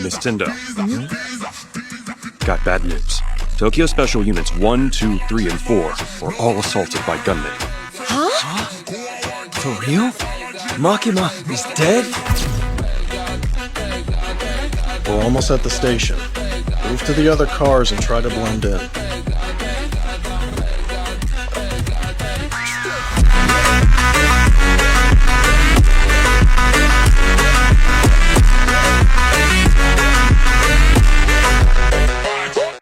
Miss Tindo. Got bad news. Tokyo Special Units 1, 2, 3, and 4 were all assaulted by gunmen. Huh? For real? Makima is dead? We're almost at the station. Move to the other cars and try to blend in.